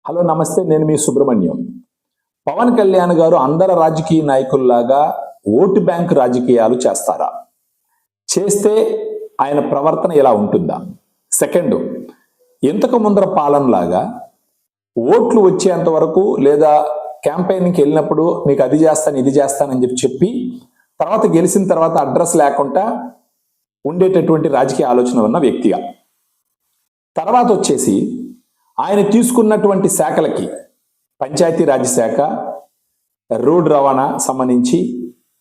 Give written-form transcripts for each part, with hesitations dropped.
Hello నమస్తే, నేను మీ సుబ్రహ్మణ్యం. పవన్ కళ్యాణ్ గారు అందరు రాజకీయ నాయకుల్లాగా ఓటు బ్యాంక్ రాజకీయాలు చేస్తారా? చేస్తే ఆయన ప్రవర్తన ఎలా ఉంటుందా? సెకండ్, ఇంతకు ముందర పాలనలాగా ఓట్లు వచ్చేంత వరకు లేదా క్యాంపెయిన్కి వెళ్ళినప్పుడు నీకు అది చేస్తాను ఇది చేస్తానని చెప్పి తర్వాత గెలిచిన తర్వాత అడ్రస్ లేకుండా ఉండేటటువంటి రాజకీయ ఆలోచన ఉన్న వ్యక్తిగా, తర్వాత వచ్చేసి ఆయన తీసుకున్నటువంటి శాఖలకి పంచాయతీరాజ్ శాఖ, రోడ్డు రవాణా సంబంధించి,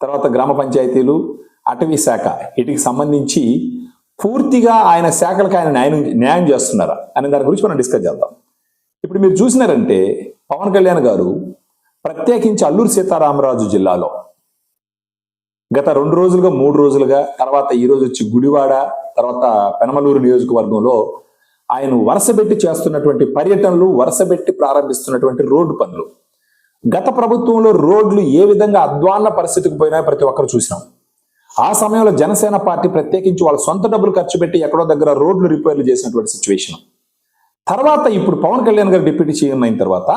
తర్వాత గ్రామ పంచాయతీలు, అటవీ శాఖ, వీటికి సంబంధించి పూర్తిగా ఆయన శాఖలకు ఆయన న్యాయం చేస్తున్నారా అనే దాని గురించి మనం డిస్కస్ చేద్దాం. ఇప్పుడు మీరు చూసినారంటే పవన్ కళ్యాణ్ గారు ప్రత్యేకించి అల్లూరు సీతారామరాజు జిల్లాలో గత 2 రోజులుగా 3 రోజులుగా, తర్వాత ఈ రోజు వచ్చి గుడివాడ, తర్వాత పెనమలూరు నియోజకవర్గంలో ఆయన వరుసబెట్టి చేస్తున్నటువంటి పర్యటనలు, వరుసబెట్టి ప్రారంభిస్తున్నటువంటి రోడ్డు పనులు, గత ప్రభుత్వంలో రోడ్లు ఏ విధంగా అధ్వాన్న పరిస్థితికి పోయినా ప్రతి ఒక్కరు చూసినాం. ఆ సమయంలో జనసేన పార్టీ ప్రత్యేకించి వాళ్ళ సొంత డబ్బులు ఖర్చు పెట్టి ఎక్కడో దగ్గర రోడ్లు రిపేర్లు చేసినటువంటి సిచ్యువేషన్. తర్వాత ఇప్పుడు పవన్ కళ్యాణ్ గారు డిప్యూటీ సీఎం అయిన తర్వాత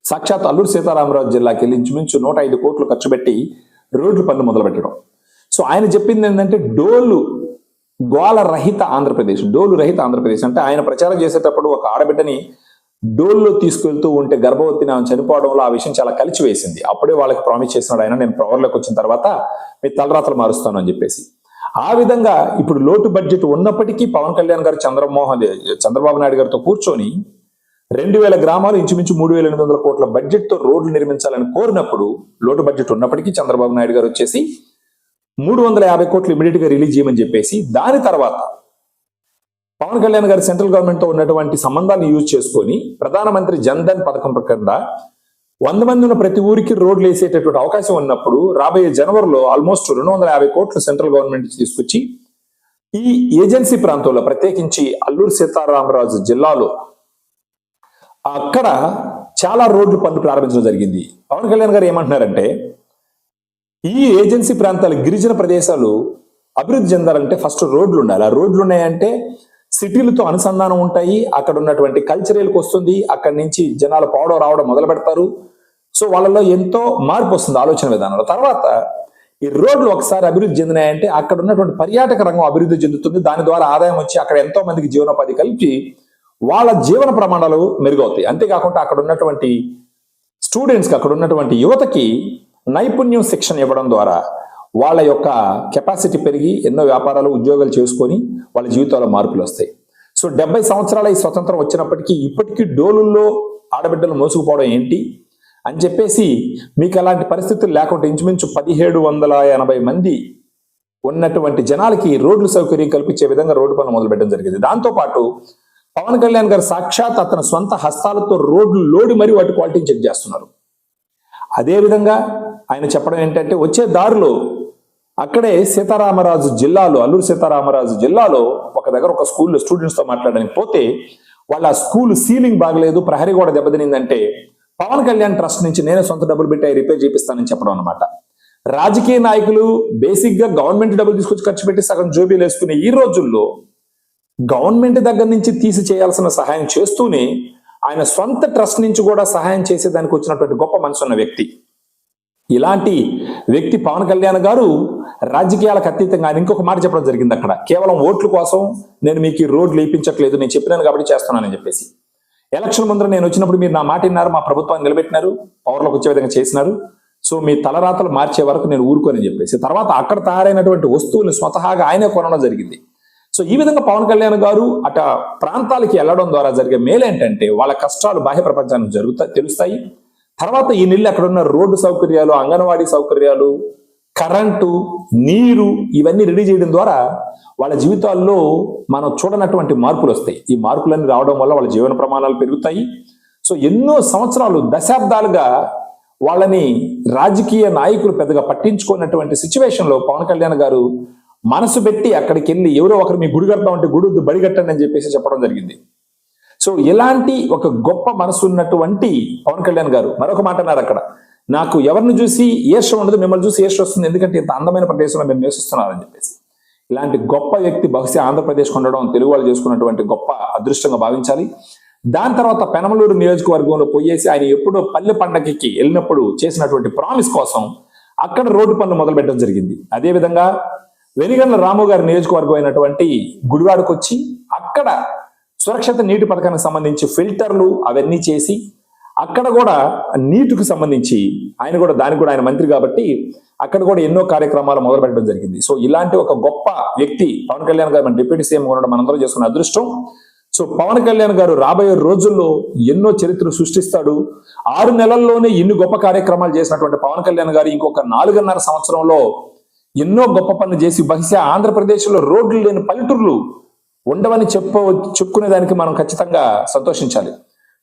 సాక్షాత్ అల్లూరు సీతారామరాజు జిల్లాకి వెళ్ళి ఇంచుమించు 105 కోట్లు ఖర్చు పెట్టి రోడ్లు పనులు మొదలు పెట్టడం. సో ఆయన చెప్పింది ఏంటంటే గోల రహిత ఆంధ్రప్రదేశ్, డోలు రహిత ఆంధ్రప్రదేశ్. అంటే ఆయన ప్రచారం చేసేటప్పుడు ఒక ఆడబిడ్డని డోల్లో తీసుకెళ్తూ ఉంటే గర్భవతిని ఆమె చనిపోవడంలో ఆ విషయం చాలా కలిసి వేసింది. అప్పుడే వాళ్ళకి ప్రామిస్ చేసినాడు ఆయన, నేను పవర్లోకి వచ్చిన తర్వాత మీ తలరాతలు మారుస్తాను అని చెప్పేసి. ఆ విధంగా ఇప్పుడు లోటు బడ్జెట్ ఉన్నప్పటికీ పవన్ కళ్యాణ్ గారు చంద్రబాబు నాయుడు గారితో కూర్చొని 2000 గ్రామాలు ఇంచుమించు 3800 కోట్ల బడ్జెట్తో రోడ్లు నిర్మించాలని కోరినప్పుడు, లోటు బడ్జెట్ ఉన్నప్పటికీ చంద్రబాబు నాయుడు గారు వచ్చేసి 350 కోట్లు ఇమీడియట్ గా రిలీజ్ చేయమని చెప్పేసి, దాని తర్వాత పవన్ కళ్యాణ్ గారు సెంట్రల్ గవర్నమెంట్ తో ఉన్నటువంటి సంబంధాలను యూజ్ చేసుకొని ప్రధానమంత్రి జన్ధన్ పథకం ప్రకారంగా 100 మంది ఉన్న ప్రతి ఊరికి రోడ్లు వేసేటటువంటి అవకాశం ఉన్నప్పుడు రాబోయే జనవరిలో ఆల్మోస్ట్ 250 కోట్లు సెంట్రల్ గవర్నమెంట్ తీసుకొచ్చి ఈ ఏజెన్సీ ప్రాంతంలో ప్రత్యేకించి అల్లూరు సీతారామరాజు జిల్లాలో అక్కడ చాలా రోడ్లు పనులు ప్రారంభించడం జరిగింది. పవన్ కళ్యాణ్ గారు ఏమంటున్నారంటే, ఈ ఏజెన్సీ ప్రాంతాలు, గిరిజన ప్రదేశాలు అభివృద్ధి చెందాలంటే ఫస్ట్ రోడ్లు ఉండాలి. ఆ రోడ్లు ఉన్నాయంటే సిటీలతో అనుసంధానం ఉంటాయి, అక్కడ ఉన్నటువంటి కల్చరల్కి వస్తుంది, అక్కడి నుంచి జనాలు పోవడం రావడం మొదలు పెడతారు. సో వాళ్ళలో ఎంతో మార్పు వస్తుంది ఆలోచన విధానంలో. తర్వాత ఈ రోడ్లు ఒకసారి అభివృద్ధి చెందినాయంటే అక్కడ ఉన్నటువంటి పర్యాటక రంగం అభివృద్ధి చెందుతుంది. దాని ద్వారా ఆదాయం వచ్చి అక్కడ ఎంతో మందికి జీవనోపాధి కలిపి వాళ్ళ జీవన ప్రమాణాలు మెరుగవుతాయి. అంతేకాకుండా అక్కడ ఉన్నటువంటి స్టూడెంట్స్కి, అక్కడ ఉన్నటువంటి యువతకి నైపుణ్యం శిక్షణ ఇవ్వడం ద్వారా వాళ్ళ యొక్క కెపాసిటీ పెరిగి ఎన్నో వ్యాపారాలు, ఉద్యోగాలు చేసుకొని వాళ్ళ జీవితాల్లో మార్పులు వస్తాయి. సో 70 సంవత్సరాల ఈ స్వతంత్రం వచ్చినప్పటికీ ఇప్పటికీ డోలుల్లో ఆడబిడ్డలు మోసుకుపోవడం ఏంటి అని చెప్పేసి, మీకు అలాంటి పరిస్థితులు లేకుండా ఇంచుమించు 1780 మంది ఉన్నటువంటి జనాలకి రోడ్లు సౌకర్యం కల్పించే విధంగా రోడ్డు పనులు మొదలుపెట్టడం జరిగింది. దాంతోపాటు పవన్ కళ్యాణ్ గారు సాక్షాత్ అతని సొంత హస్తాలతో రోడ్లు లోడి మరి వాటి క్వాలిటీ చెక్ చేస్తున్నారు. అదేవిధంగా ఆయన చెప్పడం ఏంటంటే, వచ్చే దారిలో అక్కడే సీతారామరాజు జిల్లాలో, అల్లూరు సీతారామరాజు జిల్లాలో ఒక దగ్గర ఒక స్కూల్లో స్టూడెంట్స్తో మాట్లాడడానికి పోతే వాళ్ళ స్కూల్ సీలింగ్ బాగలేదు, ప్రహరీ గోడ దెబ్బతినిందంటే పవన్ కళ్యాణ్ ట్రస్ట్ నుంచి నేనే సొంత డబ్బులు పెట్టి రిపేర్ చేపిస్తానని చెప్పడం అనమాట. రాజకీయ నాయకులు బేసిక్ గా గవర్నమెంట్ డబ్బులు తీసుకొచ్చి ఖర్చు పెట్టి సగం జోబీలు వేసుకునే ఈ రోజుల్లో గవర్నమెంట్ దగ్గర నుంచి తీసి చేయాల్సిన సహాయం చేస్తూనే ఆయన సొంత ట్రస్ట్ నుంచి కూడా సహాయం చేసేదానికి వచ్చినటువంటి గొప్ప మనసు ఉన్న వ్యక్తి. ఇలాంటి వ్యక్తి పవన్ కళ్యాణ్ గారు రాజకీయాలకు అతీతంగా ఆయన ఇంకొక మాట చెప్పడం జరిగింది. అక్కడ కేవలం ఓట్ల కోసం నేను మీకు ఈ రోడ్లు వేయించట్లేదు, నేను చెప్పినాను కాబట్టి చేస్తున్నానని చెప్పేసి. ఎలక్షన్ ముందర నేను వచ్చినప్పుడు మీరు నా మాట విన్నారు, మా ప్రభుత్వాన్ని నిలబెట్టినారు, పవర్లోకి వచ్చే విధంగా చేసినారు. సో మీ తలరాతలు మార్చే వరకు నేను ఊరుకోనని చెప్పేసి తర్వాత అక్కడ తయారైనటువంటి వస్తువుల్ని స్వతహాగా ఆయనే కొనడం జరిగింది. సో ఈ విధంగా పవన్ కళ్యాణ్ గారు అట ప్రాంతాలకి వెళ్ళడం ద్వారా జరిగే మేలేంటంటే వాళ్ళ కష్టాలు బాహ్య ప్రపంచానికి తెలుస్తాయి. తర్వాత ఈ నీళ్ళు అక్కడ ఉన్న రోడ్డు సౌకర్యాలు, అంగన్వాడీ సౌకర్యాలు, కరెంటు, నీరు ఇవన్నీ రెడీ చేయడం ద్వారా వాళ్ళ జీవితాల్లో మనం చూడనటువంటి మార్పులు వస్తాయి. ఈ మార్పులన్నీ రావడం వల్ల వాళ్ళ జీవన ప్రమాణాలు పెరుగుతాయి. సో ఎన్నో సంవత్సరాలు, దశాబ్దాలుగా వాళ్ళని రాజకీయ నాయకులు పెద్దగా పట్టించుకున్నటువంటి సిచ్యువేషన్లో పవన్ కళ్యాణ్ గారు మనసు పెట్టి అక్కడికి వెళ్ళి ఎవరో ఒకరు మీ గుడి కడతాం అంటే గుడి బడి కట్టండి అని చెప్పేసి చెప్పడం జరిగింది. సో ఇలాంటి ఒక గొప్ప మనసు ఉన్నటువంటి పవన్ కళ్యాణ్ గారు మరొక మాట అన్నారు అక్కడ, నాకు ఎవరిని చూసి ఈర్ష్య ఉండదు, మిమ్మల్ని చూసి ఈర్ష్య వస్తుంది, ఎందుకంటే ఇంత అందమైన ప్రదేశంలో మేము నివసిస్తున్నారని చెప్పేసి. ఇలాంటి గొప్ప వ్యక్తి బహుశా ఆంధ్రప్రదేశ్ ఉండడం తెలుగు వాళ్ళు చేసుకున్నటువంటి గొప్ప అదృష్టంగా భావించాలి. దాని తర్వాత పెనమలూరు నియోజకవర్గంలో పోయేసి ఆయన ఎప్పుడో పల్లె పండగకి వెళ్ళినప్పుడు చేసినటువంటి ప్రామిస్ కోసం అక్కడ రోడ్డు పనులు మొదలుపెట్టడం జరిగింది. అదేవిధంగా వెనిగండ్ల రాము గారి నియోజకవర్గం అయినటువంటి గుడివాడకు వచ్చి అక్కడ సురక్షిత నీటి పథకానికి సంబంధించి ఫిల్టర్లు అవన్నీ చేసి అక్కడ కూడా నీటికి సంబంధించి ఆయన కూడా దానికి కూడా ఆయన మంత్రి కాబట్టి అక్కడ కూడా ఎన్నో కార్యక్రమాలు మొదలు పెట్టడం జరిగింది. సో ఇలాంటి ఒక గొప్ప వ్యక్తి పవన్ కళ్యాణ్ గారు మన డిప్యూటీ సీఎం ఉండడం మనందరం చేసుకున్న అదృష్టం. సో పవన్ కళ్యాణ్ గారు రాబోయే రోజుల్లో ఎన్నో చరిత్రలు సృష్టిస్తాడు. 6 నెలల్లోనే ఇన్ని గొప్ప కార్యక్రమాలు చేసినటువంటి పవన్ కళ్యాణ్ గారు ఇంకొక 4.5 సంవత్సరంలో ఎన్నో గొప్ప పనులు చేసి బహుశా ఆంధ్రప్రదేశ్లో రోడ్లు లేని పల్లెటూర్లు ఉండవని చెప్పుకునే దానికి మనం ఖచ్చితంగా సంతోషించాలి.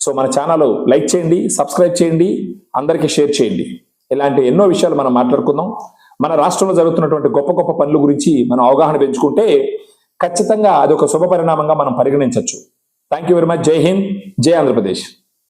సో మన ఛానల్ లైక్ చేయండి, సబ్స్క్రైబ్ చేయండి, అందరికీ షేర్ చేయండి. ఇలాంటి ఎన్నో విషయాలు మనం మాట్లాడుకుందాం. మన రాష్ట్రంలో జరుగుతున్నటువంటి గొప్ప గొప్ప పనుల గురించి మనం అవగాహన పెంచుకుంటే ఖచ్చితంగా అది ఒక శుభ పరిణామంగా మనం పరిగణించవచ్చు. Thank you very much. జై హింద్, జై ఆంధ్రప్రదేశ్.